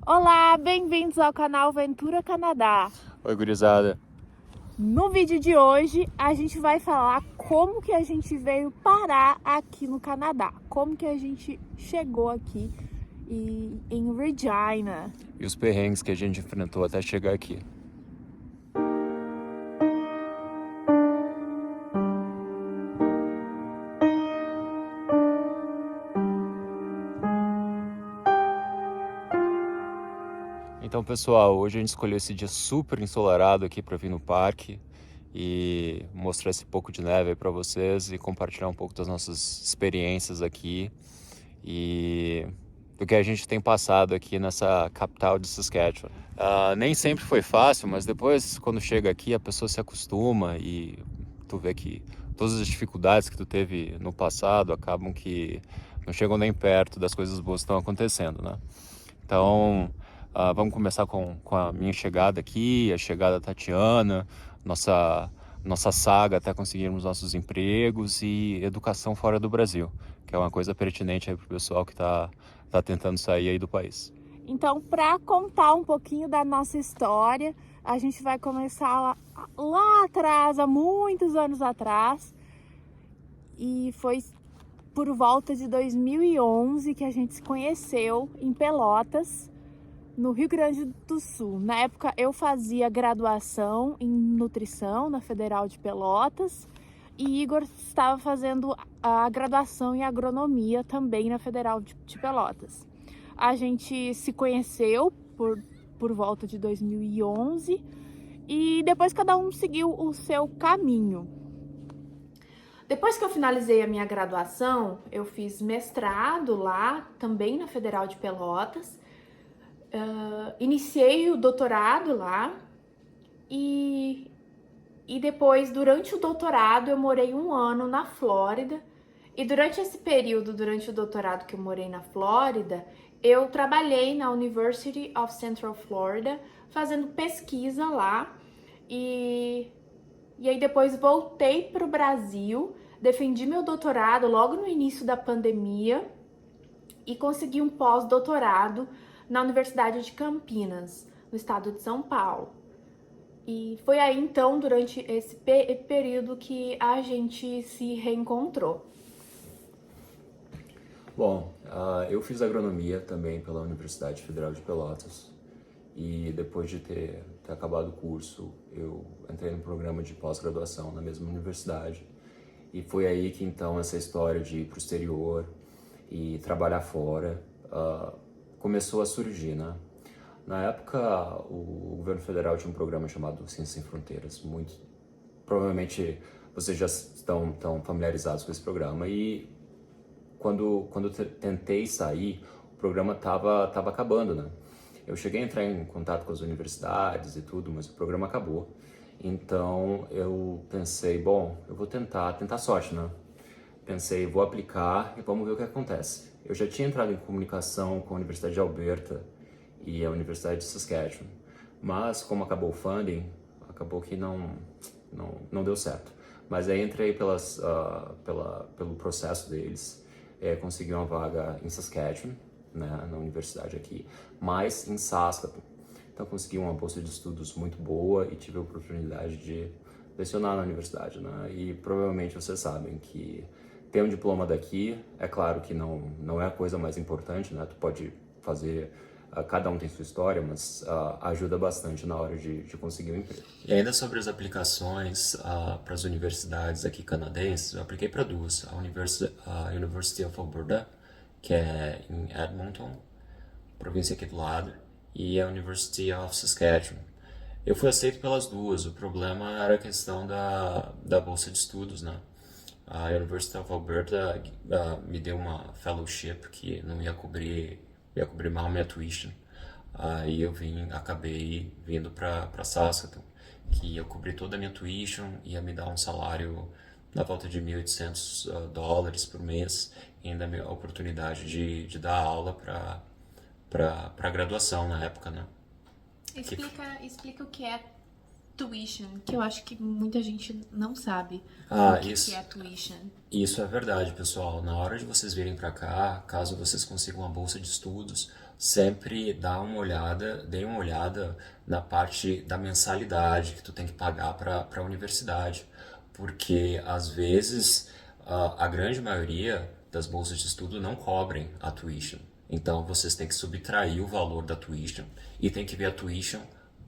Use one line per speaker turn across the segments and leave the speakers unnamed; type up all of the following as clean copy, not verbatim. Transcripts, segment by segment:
Olá, bem-vindos ao canal Ventura Canadá.
Oi, gurizada.
No vídeo de hoje, a gente vai falar como que a gente veio parar aqui no Canadá. Como que a gente chegou aqui em Regina.
E os perrengues que a gente enfrentou até chegar aqui. Então, pessoal, hoje a gente escolheu esse dia super ensolarado aqui para vir no parque e mostrar esse pouco de neve aí para vocês e compartilhar um pouco das nossas experiências aqui e do que a gente tem passado aqui nessa capital de Saskatchewan. Nem sempre foi fácil, mas depois, quando chega aqui, a pessoa se acostuma e tu vê que todas as dificuldades que tu teve no passado acabam que não chegam nem perto das coisas boas que estão acontecendo, né? Então, vamos começar com a minha chegada aqui, a chegada da Tatiana, nossa saga até conseguirmos nossos empregos e educação fora do Brasil, que é uma coisa pertinente aí para o pessoal que tá tentando sair aí do país.
Então, para contar um pouquinho da nossa história, a gente vai começar lá atrás, há muitos anos atrás. E foi por volta de 2011 que a gente se conheceu em Pelotas, no Rio Grande do Sul. Na época eu fazia graduação em nutrição na Federal de Pelotas e Igor estava fazendo a graduação em agronomia também na Federal de Pelotas. A gente se conheceu por volta de 2011 e depois cada um seguiu o seu caminho. Depois que eu finalizei a minha graduação, eu fiz mestrado lá, também na Federal de Pelotas. Iniciei o doutorado lá e depois, durante o doutorado, eu morei 1 ano na Flórida. E durante esse período, durante o doutorado que eu morei na Flórida, eu trabalhei na University of Central Florida, fazendo pesquisa lá. E aí depois voltei para o Brasil, defendi meu doutorado logo no início da pandemia e consegui um pós-doutorado na Universidade de Campinas, no estado de São Paulo. E foi aí então, durante esse período, que a gente se reencontrou.
Bom, eu fiz agronomia também pela Universidade Federal de Pelotas e depois de ter acabado o curso, eu entrei no programa de pós-graduação na mesma universidade e foi aí que então essa história de ir para o exterior e trabalhar fora começou a surgir, né? Na época, o governo federal tinha um programa chamado Ciências Sem Fronteiras, muito provavelmente vocês já estão familiarizados com esse programa e quando eu tentei sair, o programa estava acabando, né? Eu cheguei a entrar em contato com as universidades e tudo, mas o programa acabou. Então eu pensei, bom, eu vou tentar sorte, né? Pensei, vou aplicar e vamos ver o que acontece. Eu já tinha entrado em comunicação com a Universidade de Alberta e a Universidade de Saskatchewan, mas como acabou o funding, acabou que não deu certo. Mas aí entrei pelo processo deles, consegui uma vaga em Saskatchewan, né, na universidade aqui, mas em Saskatoon. Então consegui uma bolsa de estudos muito boa e tive a oportunidade de lecionar na universidade, né? E provavelmente vocês sabem que ter um diploma daqui, é claro que não é a coisa mais importante, né? Tu pode fazer, cada um tem sua história, mas ajuda bastante na hora de conseguir um emprego. E ainda sobre as aplicações para as universidades aqui canadenses, eu apliquei para duas. A University of Alberta, que é em Edmonton, província aqui do lado, e a University of Saskatchewan. Eu fui aceito pelas duas, o problema era a questão da bolsa de estudos, né? A University of Alberta me deu uma fellowship que não ia cobrir mal minha tuition. Aí acabei vindo para Saskatoon, que ia cobrir toda a minha tuition, ia me dar um salário na volta de $1.800 por mês, e ainda a oportunidade de dar aula para graduação na época, né?
Explica o que é tuition, que eu acho que muita gente não sabe que é tuition.
Isso é verdade, pessoal. Na hora de vocês virem para cá, caso vocês consigam uma bolsa de estudos, sempre dê uma olhada na parte da mensalidade que tu tem que pagar para a universidade, porque às vezes a grande maioria das bolsas de estudo não cobrem a tuition. Então vocês têm que subtrair o valor da tuition e tem que ver a tuition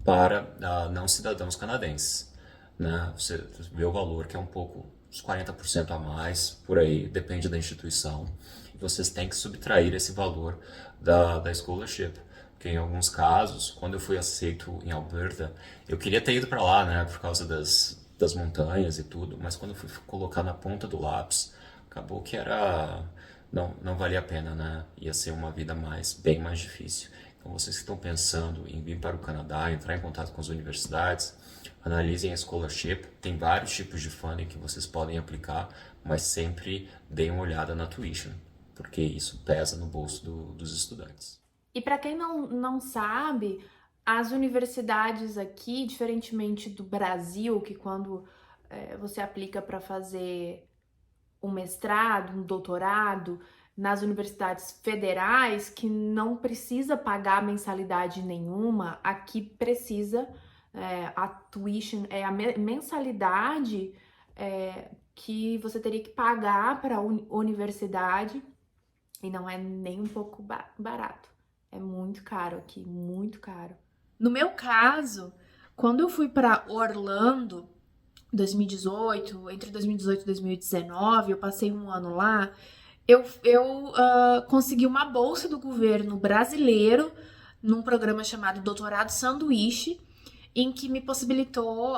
para não cidadãos canadenses, né? Você vê o valor que é um pouco, uns 40% a mais, por aí, depende da instituição. E vocês têm que subtrair esse valor da scholarship. Porque em alguns casos, quando eu fui aceito em Alberta, eu queria ter ido para lá, né, por causa das montanhas e tudo, mas quando eu fui colocar na ponta do lápis, acabou que não valia a pena, né? Ia ser uma vida bem mais difícil. Então vocês que estão pensando em vir para o Canadá, entrar em contato com as universidades, analisem a scholarship. Tem vários tipos de funding que vocês podem aplicar, mas sempre deem uma olhada na tuition, porque isso pesa no bolso dos estudantes.
E para quem não sabe, as universidades aqui, diferentemente do Brasil, que quando você aplica para fazer um mestrado, um doutorado, nas universidades federais, que não precisa pagar mensalidade nenhuma, aqui precisa, a tuition, a mensalidade que você teria que pagar para a universidade, e não é nem um pouco barato. É muito caro aqui, muito caro. No meu caso, quando eu fui para Orlando, 2018, entre 2018 e 2019, eu passei um ano lá, eu consegui uma bolsa do governo brasileiro num programa chamado Doutorado Sanduíche, em que me possibilitou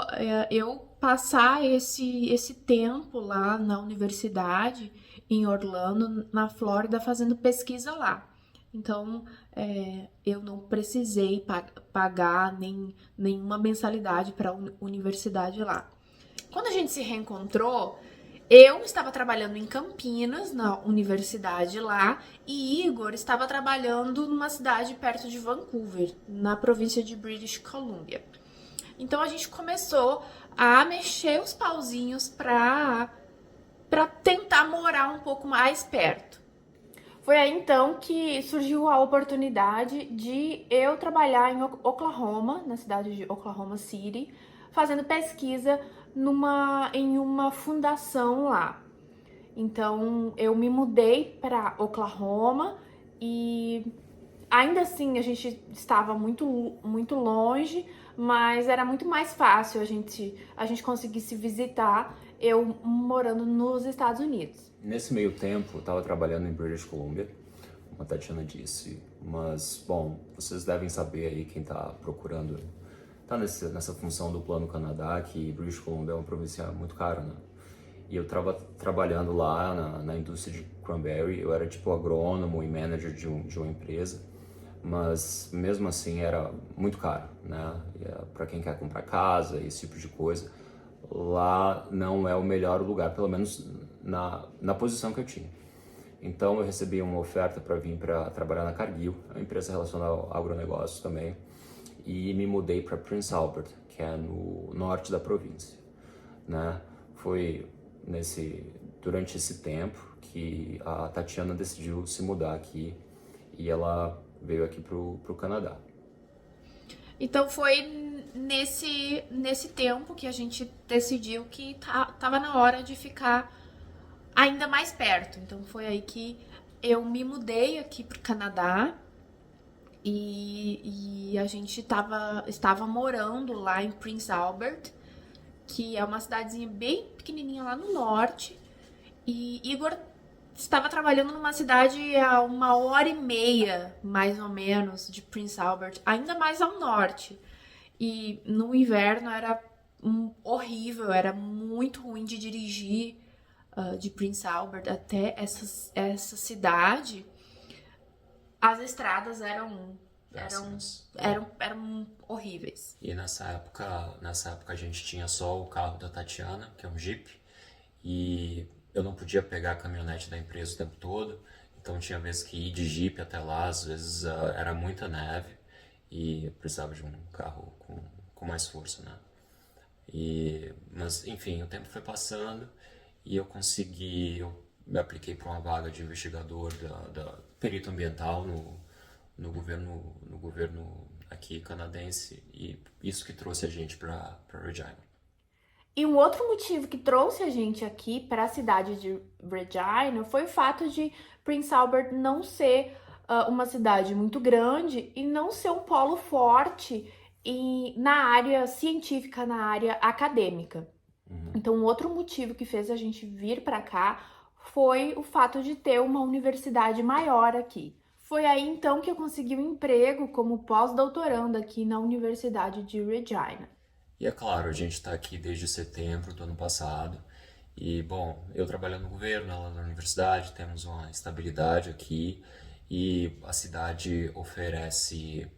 eu passar esse tempo lá na universidade, em Orlando, na Flórida, fazendo pesquisa lá. Então, eu não precisei pagar nenhuma mensalidade para a universidade lá. Quando a gente se reencontrou, eu estava trabalhando em Campinas, na universidade lá, e Igor estava trabalhando numa cidade perto de Vancouver, na província de British Columbia. Então a gente começou a mexer os pauzinhos para tentar morar um pouco mais perto. Foi aí então que surgiu a oportunidade de eu trabalhar em Oklahoma, na cidade de Oklahoma City, fazendo pesquisa em uma fundação lá. Então eu me mudei para Oklahoma e ainda assim a gente estava muito longe, mas era muito mais fácil a gente conseguir se visitar eu morando nos Estados Unidos.
Nesse meio tempo, eu estava trabalhando em British Columbia, como a Tatiana disse, mas, bom, vocês devem saber aí, quem está procurando, está nessa função do Plano Canadá, que British Columbia é uma província muito cara, né? E eu estava trabalhando lá na indústria de cranberry, eu era tipo agrônomo e manager de uma empresa, mas mesmo assim era muito caro, né? Para quem quer comprar casa, esse tipo de coisa, lá não é o melhor lugar, pelo menos na posição que eu tinha. Então eu recebi uma oferta para vir para trabalhar na Cargill, uma empresa relacionada ao agronegócio também, e me mudei para Prince Albert, que é no norte da província, né? Foi durante esse tempo que a Tatiana decidiu se mudar aqui e ela veio aqui pro Canadá.
Então foi nesse tempo que a gente decidiu que tava na hora de ficar ainda mais perto. Então foi aí que eu me mudei aqui pro Canadá e a gente estava morando lá em Prince Albert, que é uma cidadezinha bem pequenininha lá no norte. E Igor estava trabalhando numa cidade a 1h30, mais ou menos, de Prince Albert, ainda mais ao norte. E no inverno era horrível, era muito ruim de dirigir de Prince Albert até essa cidade. As estradas eram horríveis.
E nessa época a gente tinha só o carro da Tatiana, que é um Jeep, e eu não podia pegar a caminhonete da empresa o tempo todo, então tinha vezes que ir de Jeep até lá, às vezes era muita neve e eu precisava de um carro com mais força, né? Mas enfim, o tempo foi passando e eu me apliquei para uma vaga de investigador da perito ambiental no governo aqui canadense, e isso que trouxe a gente para Regina.
E um outro motivo que trouxe a gente aqui para a cidade de Regina foi o fato de Prince Albert não ser uma cidade muito grande e não ser um polo forte na área científica, na área acadêmica. Então, um outro motivo que fez a gente vir para cá foi o fato de ter uma universidade maior aqui. Foi aí então que eu consegui um emprego como pós-doutoranda aqui na Universidade de Regina.
E é claro, a gente está aqui desde setembro do ano passado. E, bom, eu trabalho no governo, ela na universidade, temos uma estabilidade aqui. E a cidade oferece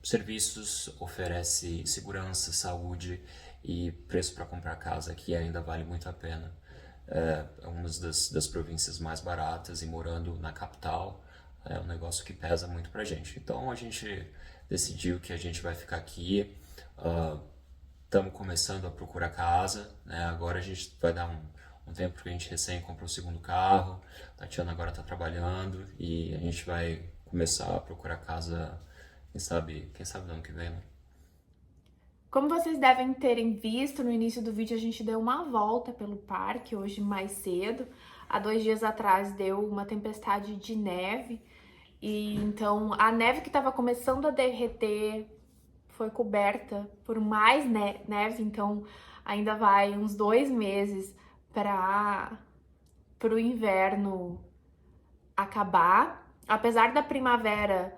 serviços, oferece segurança, saúde e preço para comprar casa aqui ainda vale muito a pena. É uma das províncias mais baratas, e morando na capital é um negócio que pesa muito pra gente. Então a gente decidiu que a gente vai ficar aqui. Estamos começando a procurar casa, né? Agora a gente vai dar um tempo que a gente recém comprou o segundo carro. A Tatiana agora está trabalhando e a gente vai começar a procurar casa, quem sabe no ano que vem, né?
Como vocês devem terem visto no início do vídeo, a gente deu uma volta pelo parque hoje mais cedo. Há 2 dias atrás deu uma tempestade de neve. E então a neve que estava começando a derreter foi coberta por mais neve, então ainda vai uns 2 meses para o inverno acabar. Apesar da primavera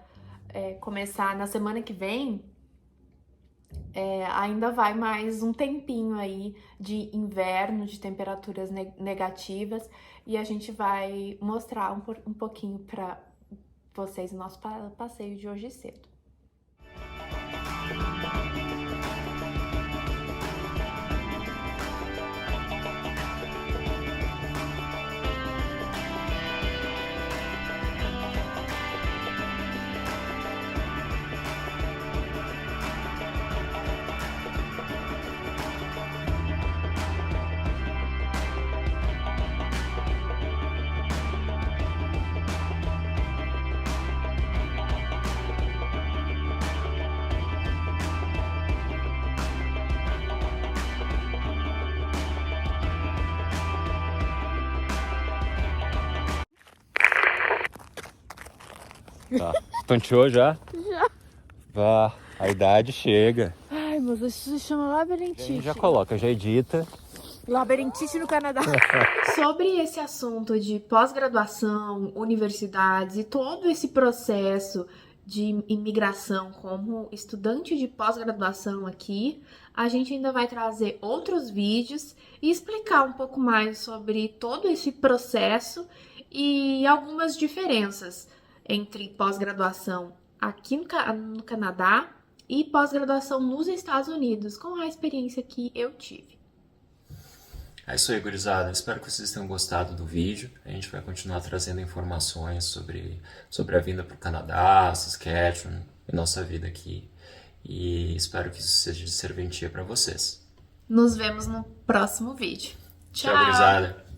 começar na semana que vem, ainda vai mais um tempinho aí de inverno, de temperaturas negativas, e a gente vai mostrar um pouquinho para vocês o nosso passeio de hoje cedo.
Tá. Tonteou já?
Já.
Vá, a idade chega.
Ai, mas isso se chama labirintite.
Já coloca, já edita.
Labirintite no Canadá. Sobre esse assunto de pós-graduação, universidades e todo esse processo de imigração como estudante de pós-graduação aqui, a gente ainda vai trazer outros vídeos e explicar um pouco mais sobre todo esse processo e algumas diferenças entre pós-graduação aqui no Canadá e pós-graduação nos Estados Unidos, com a experiência que eu tive.
É isso aí, gurizada. Espero que vocês tenham gostado do vídeo. A gente vai continuar trazendo informações sobre a vinda para o Canadá, Saskatchewan e nossa vida aqui. E espero que isso seja de serventia para vocês.
Nos vemos no próximo vídeo.
Tchau, gurizada.